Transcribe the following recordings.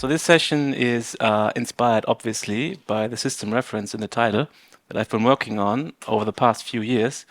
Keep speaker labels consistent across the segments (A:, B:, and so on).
A: So this session is inspired, obviously, by the system reference in the title that I've been working on over the past few years.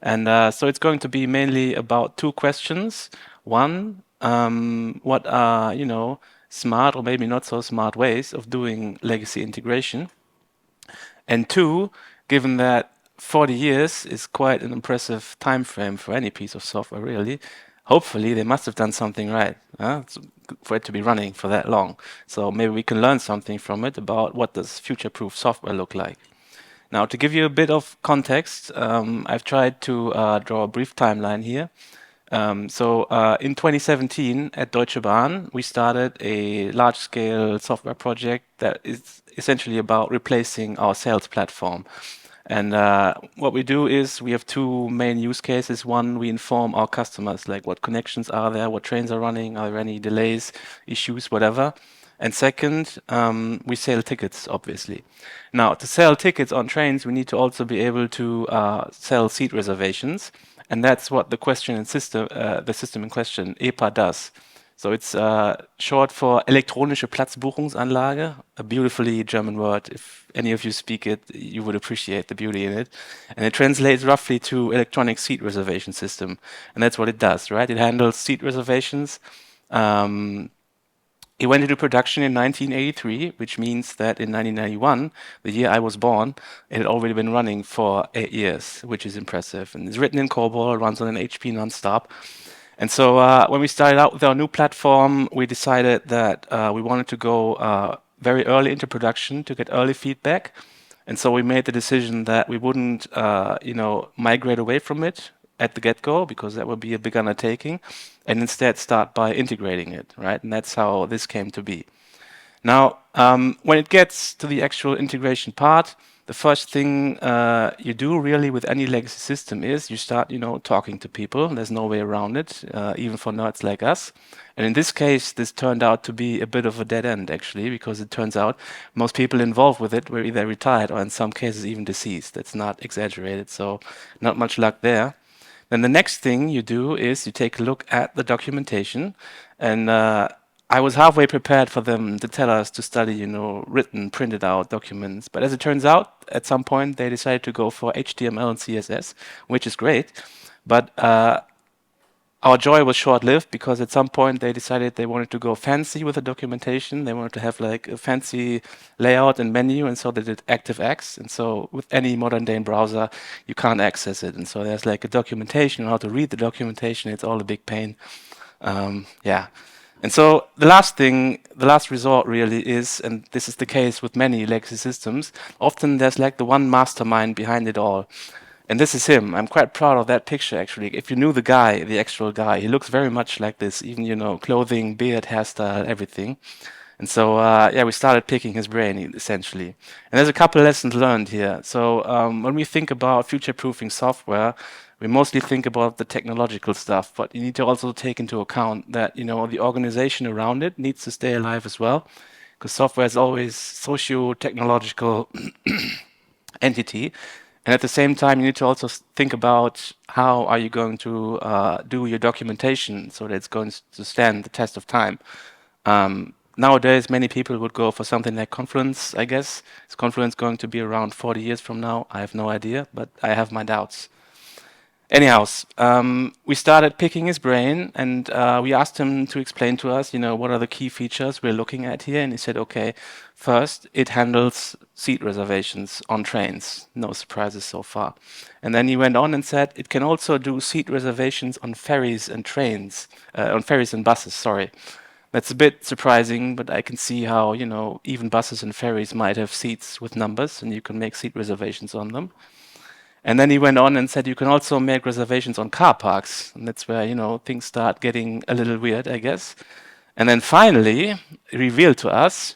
A: And so it's going to be mainly about two questions. One, what are, smart or maybe not so smart ways of doing legacy integration? And two, given that 40 years is quite an impressive time frame for any piece of software, really, hopefully they must have done something right for it to be running for that long. So maybe we can learn something from it about what does future-proof software look like. Now, to give you a bit of context, I've tried to draw a brief timeline here. In 2017 at Deutsche Bahn, we started a large-scale software project that is essentially about replacing our sales platform. And what we do is we have two main use cases. One, we inform our customers, like what connections are there, what trains are running, are there any delays, issues, whatever. And second, we sell tickets, obviously. Now, to sell tickets on trains, we need to also be able to sell seat reservations. And that's what the system in question, EPA, does. So it's short for Elektronische Platzbuchungsanlage, a beautifully German word. If any of you speak it, you would appreciate the beauty in it. And it translates roughly to electronic seat reservation system. And that's what it does, right? It handles seat reservations. It went into production in 1983, which means that in 1991, the year I was born, it had already been running for 8 years, which is impressive. And it's written in COBOL, runs on an HP nonstop. And so when we started out with our new platform, we decided that we wanted to go very early into production to get early feedback. And so we made the decision that we wouldn't, migrate away from it at the get-go, because that would be a big undertaking, and instead start by integrating it, right? And that's how this came to be. Now, when it gets to the actual integration part, the first thing you do really with any legacy system is you start, talking to people. There's no way around it, even for nerds like us. And in this case, this turned out to be a bit of a dead end, actually, because it turns out most people involved with it were either retired or in some cases even deceased. That's not exaggerated, so not much luck there. Then the next thing you do is you take a look at the documentation, and I was halfway prepared for them to tell us to study, written, printed out documents. But as it turns out, at some point they decided to go for HTML and CSS, which is great. But our joy was short-lived, because at some point they decided they wanted to go fancy with the documentation. They wanted to have like a fancy layout and menu, and so they did ActiveX. And so with any modern-day browser, you can't access it. And so there's like a documentation on how to read the documentation. It's all a big pain. And so the last resort really is, and this is the case with many legacy systems, often there's like the one mastermind behind it all. And this is him. I'm quite proud of that picture, actually. If you knew the guy, the actual guy, he looks very much like this, even, clothing, beard, hairstyle, everything. And so, we started picking his brain, essentially. And there's a couple lessons learned here. So when we think about future-proofing software, we mostly think about the technological stuff, but you need to also take into account that, the organization around it needs to stay alive as well, because software is always socio-technological entity. And at the same time, you need to also think about how are you going to do your documentation so that it's going to stand the test of time. Nowadays, many people would go for something like Confluence, I guess. Is Confluence going to be around 40 years from now? I have no idea, but I have my doubts. Anyhow, we started picking his brain, and we asked him to explain to us, what are the key features we're looking at here. And he said, okay, first, it handles seat reservations on trains. No surprises so far. And then he went on and said, it can also do seat reservations on ferries and trains, on ferries and buses, sorry. That's a bit surprising, but I can see how, even buses and ferries might have seats with numbers, and you can make seat reservations on them. And then he went on and said you can also make reservations on car parks. And that's where, things start getting a little weird, I guess. And then finally, he revealed to us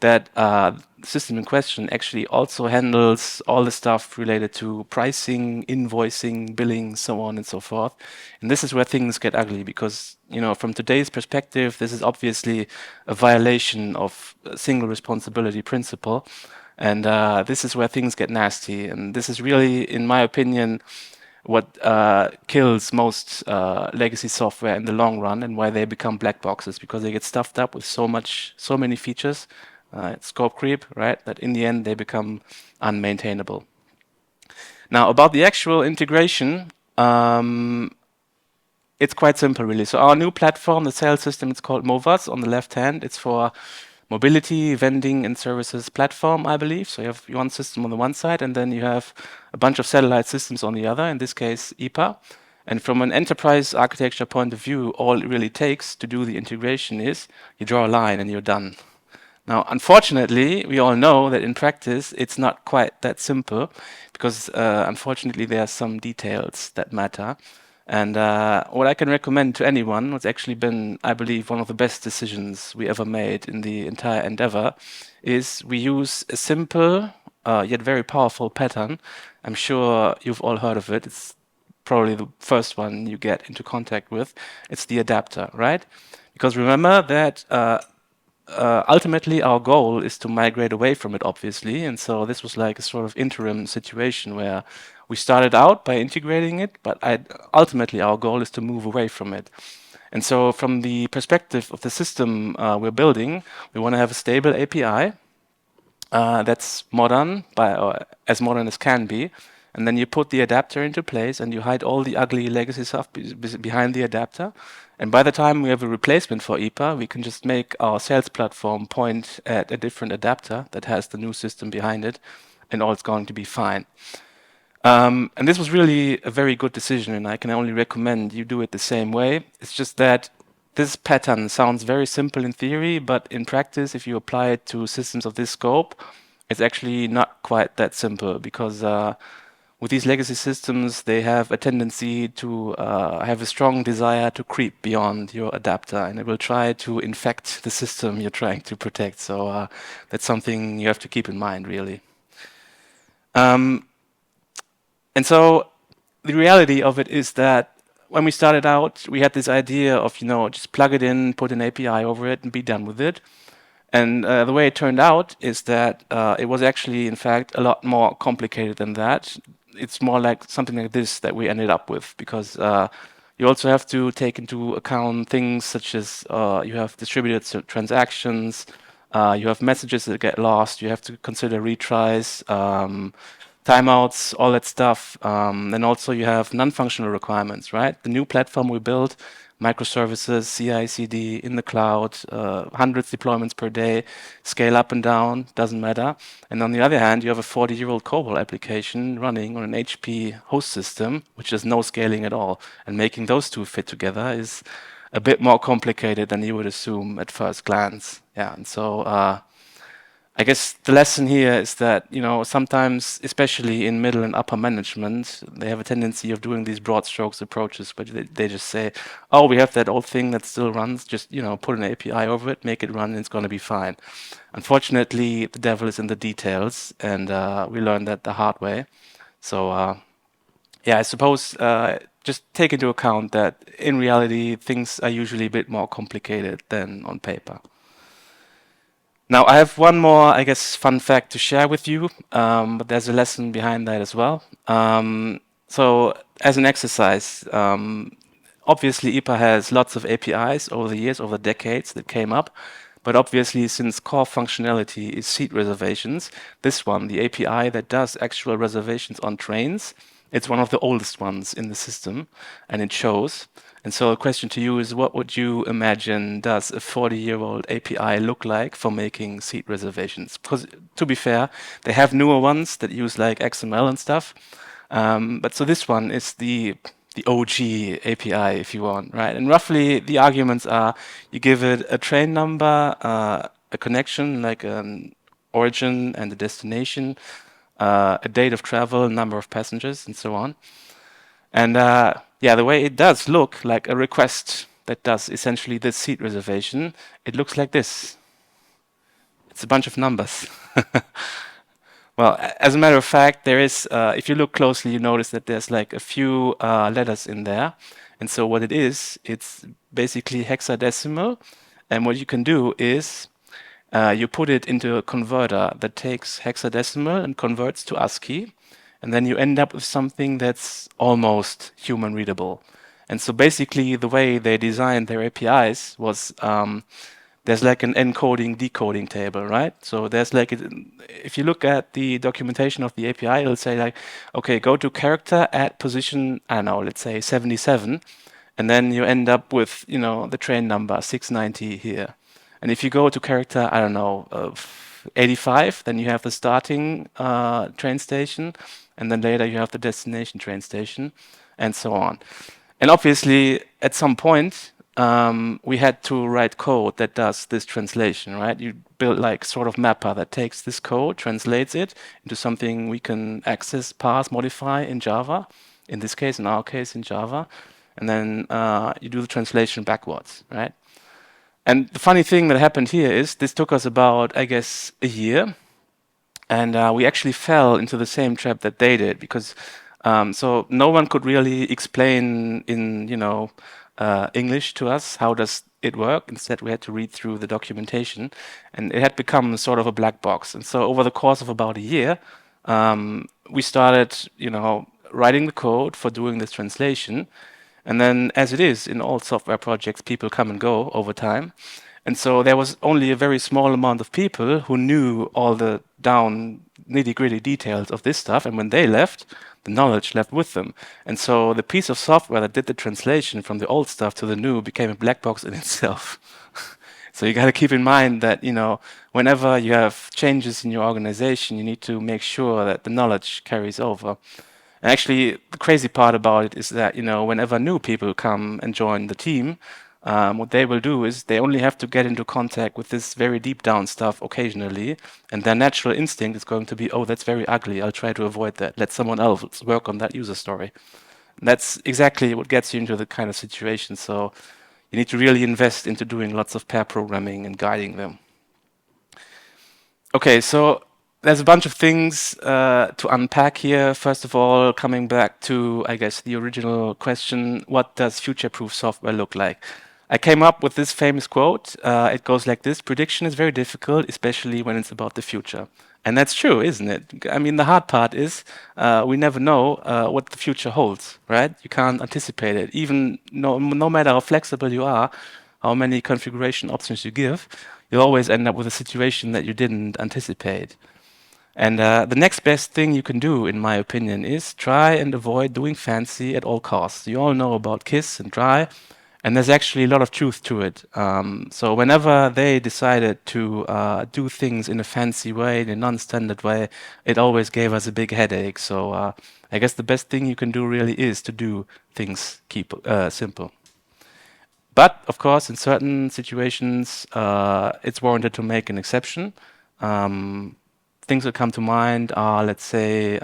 A: that the system in question actually also handles all the stuff related to pricing, invoicing, billing, so on and so forth. And this is where things get ugly, because, from today's perspective, this is obviously a violation of a single responsibility principle. And this is where things get nasty. And this is really, in my opinion, what kills most legacy software in the long run, and why they become black boxes, because they get stuffed up with so many features, scope creep, right? That in the end they become unmaintainable. Now about the actual integration, it's quite simple, really. So our new platform, the sales system, it's called Movas on the left hand. It's for mobility, vending, and services platform, I believe. So you have one system on the one side, and then you have a bunch of satellite systems on the other, in this case, EPA. And from an enterprise architecture point of view, all it really takes to do the integration is you draw a line and you're done. Now, unfortunately, we all know that in practice, it's not quite that simple, because unfortunately, there are some details that matter. And what I can recommend to anyone, what's actually been, I believe, one of the best decisions we ever made in the entire endeavor, is we use a simple yet very powerful pattern. I'm sure you've all heard of it. It's probably the first one you get into contact with. It's the adapter, right? Because remember that ultimately our goal is to migrate away from it, obviously. And so this was like a sort of interim situation where we started out by integrating it, but ultimately our goal is to move away from it. And so from the perspective of the system we're building, we want to have a stable API that's modern, or as modern as can be. And then you put the adapter into place and you hide all the ugly legacy stuff behind the adapter. And by the time we have a replacement for EPA, we can just make our sales platform point at a different adapter that has the new system behind it, and all is going to be fine. And this was really a very good decision, and I can only recommend you do it the same way. It's just that this pattern sounds very simple in theory, but in practice, if you apply it to systems of this scope, it's actually not quite that simple, because with these legacy systems, they have a tendency to have a strong desire to creep beyond your adapter, and it will try to infect the system you're trying to protect. So that's something you have to keep in mind, really. And so the reality of it is that when we started out, we had this idea of, just plug it in, put an API over it, and be done with it. And the way it turned out is that it was actually, in fact, a lot more complicated than that. It's more like something like this that we ended up with, because you also have to take into account things such as you have distributed transactions, you have messages that get lost, you have to consider retries, timeouts, all that stuff. And also you have non-functional requirements, right? The new platform we built, microservices, CI/CD in the cloud, hundreds deployments per day, scale up and down, doesn't matter. And on the other hand, you have a 40-year-old COBOL application running on an HP host system, which has no scaling at all. And making those two fit together is a bit more complicated than you would assume at first glance. Yeah, and so I guess the lesson here is that, sometimes, especially in middle and upper management, they have a tendency of doing these broad strokes approaches, but they just say, oh, we have that old thing that still runs, just, put an API over it, make it run, and it's going to be fine. Unfortunately, the devil is in the details, and we learned that the hard way. So, yeah, I suppose just take into account that in reality, things are usually a bit more complicated than on paper. Now, I have one more, I guess, fun fact to share with you, but there's a lesson behind that as well. So, as an exercise, obviously EPA has lots of APIs over the years, over decades that came up. But obviously, since core functionality is seat reservations, this one, the API that does actual reservations on trains, it's one of the oldest ones in the system, and it shows. And so a question to you is, what would you imagine does a 40-year-old API look like for making seat reservations? Because to be fair, they have newer ones that use like XML and stuff. But so this one is the OG API, if you want, right? And roughly the arguments are, you give it a train number, a connection, like an origin and a destination, a date of travel, number of passengers, and so on. And yeah, the way it does look like a request that does essentially this seat reservation, it looks like this. It's a bunch of numbers. Well, as a matter of fact, there is, if you look closely, you notice that there's like a few letters in there. And so what it is, it's basically hexadecimal. And what you can do is you put it into a converter that takes hexadecimal and converts to ASCII. and then you end up with something that's almost human readable. And so basically the way they designed their APIs was there's like an encoding decoding table, right? So there's like, if you look at the documentation of the API, it'll say like, okay, go to character at position, I don't know, let's say 77, and then you end up with, you know, the train number 690 here. And if you go to character, I don't know, 85, then you have the starting train station, and then later you have the destination train station, and so on. And obviously, at some point, we had to write code that does this translation, right? You build like sort of mapper that takes this code, translates it into something we can access, parse, modify in Java. In this case, in our case, in Java. And then you do the translation backwards, right? And the funny thing that happened here is this took us about, I guess, a year. And we actually fell into the same trap that they did because so no one could really explain in, you know, English to us how does it work. Instead, we had to read through the documentation, and it had become sort of a black box. And so over the course of about a year, we started, you know, writing the code for doing this translation. And then, as it is in all software projects, people come and go over time. And so there was only a very small amount of people who knew all the down nitty-gritty details of this stuff. And when they left, the knowledge left with them. And so the piece of software that did the translation from the old stuff to the new became a black box in itself. So you got to keep in mind that, you know, whenever you have changes in your organization, you need to make sure that the knowledge carries over. And actually, the crazy part about it is that, you know, whenever new people come and join the team, what they will do is they only have to get into contact with this very deep down stuff occasionally, and their natural instinct is going to be, oh, that's very ugly. I'll try to avoid that. Let someone else work on that user story. And that's exactly what gets you into the kind of situation. So you need to really invest into doing lots of pair programming and guiding them. Okay, so there's a bunch of things to unpack here. First of all, coming back to, I guess, the original question, what does future-proof software look like? I came up with this famous quote. It goes like this: prediction is very difficult, especially when it's about the future. And that's true, isn't it? I mean, the hard part is we never know what the future holds, right? You can't anticipate it. Even no matter how flexible you are, how many configuration options you give, you'll always end up with a situation that you didn't anticipate. And the next best thing you can do, in my opinion, is try and avoid doing fancy at all costs. You all know about KISS and try, and there's actually a lot of truth to it. So whenever they decided to do things in a fancy way, in a non-standard way, it always gave us a big headache. So I guess the best thing you can do really is to do things simple. But of course, in certain situations, it's warranted to make an exception. Things that come to mind are, let's say,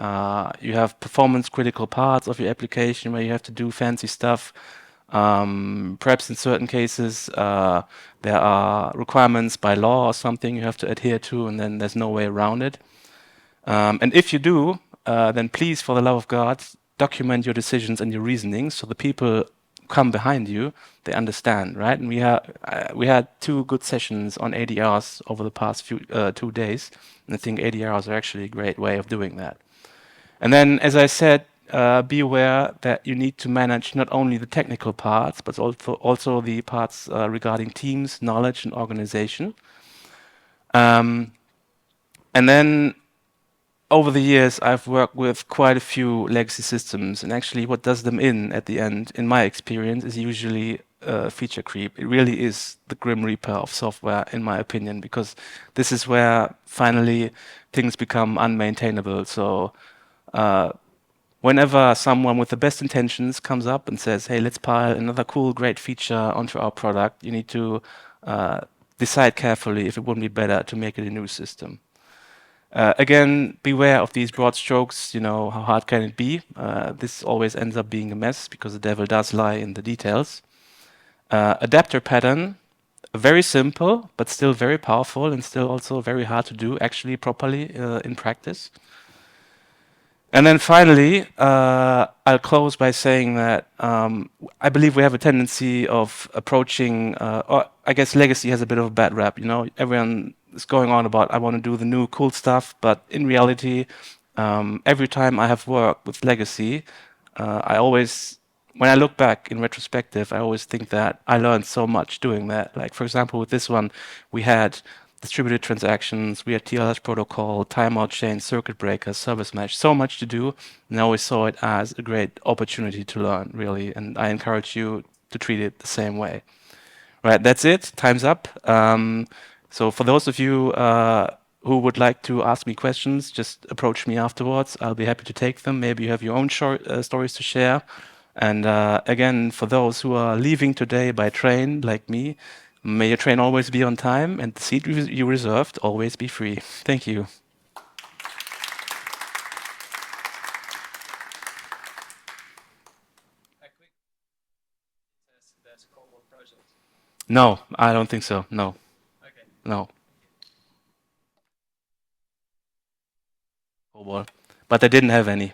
A: you have performance-critical parts of your application where you have to do fancy stuff. Perhaps in certain cases, there are requirements by law or something you have to adhere to, and then there's no way around it. And if you do, then please, for the love of God, document your decisions and your reasonings so the people come behind you, they understand, right? And we had 2 good sessions on ADRs over the past 2 days, and I think ADRs are actually a great way of doing that. And then, as I said, be aware that you need to manage not only the technical parts, but also the parts regarding teams, knowledge, and organization. And then over the years, I've worked with quite a few legacy systems, and actually what does them in at the end, in my experience, is usually feature creep. It really is the grim reaper of software, in my opinion, because this is where finally things become unmaintainable. So whenever someone with the best intentions comes up and says, hey, let's pile another cool, great feature onto our product, you need to decide carefully if it wouldn't be better to make it a new system. Again, beware of these broad strokes. You know, how hard can it be? This always ends up being a mess because the devil does lie in the details. Adapter pattern, very simple, but still very powerful and still also very hard to do actually properly in practice. And then finally, I'll close by saying that I believe we have a tendency of approaching, or I guess legacy has a bit of a bad rap. You know, everyone is going on about, I want to do the new cool stuff, but in reality, Every time I have worked with legacy, I always, when I look back in retrospective, I always think that I learned so much doing that. Like, for example, with this one, we had distributed transactions, we had TLS protocol, timeout chain, circuit breakers, service mesh, so much to do. And I always saw it as a great opportunity to learn, really. And I encourage you to treat it the same way. Right, that's it. Time's up. So for those of you who would like to ask me questions, just approach me afterwards. I'll be happy to take them. Maybe you have your own short stories to share. And again, for those who are leaving today by train, like me, may your train always be on time and the seat you reserved always be free. Thank you. No, I don't think so. No. No. Oh, well. But I didn't have any.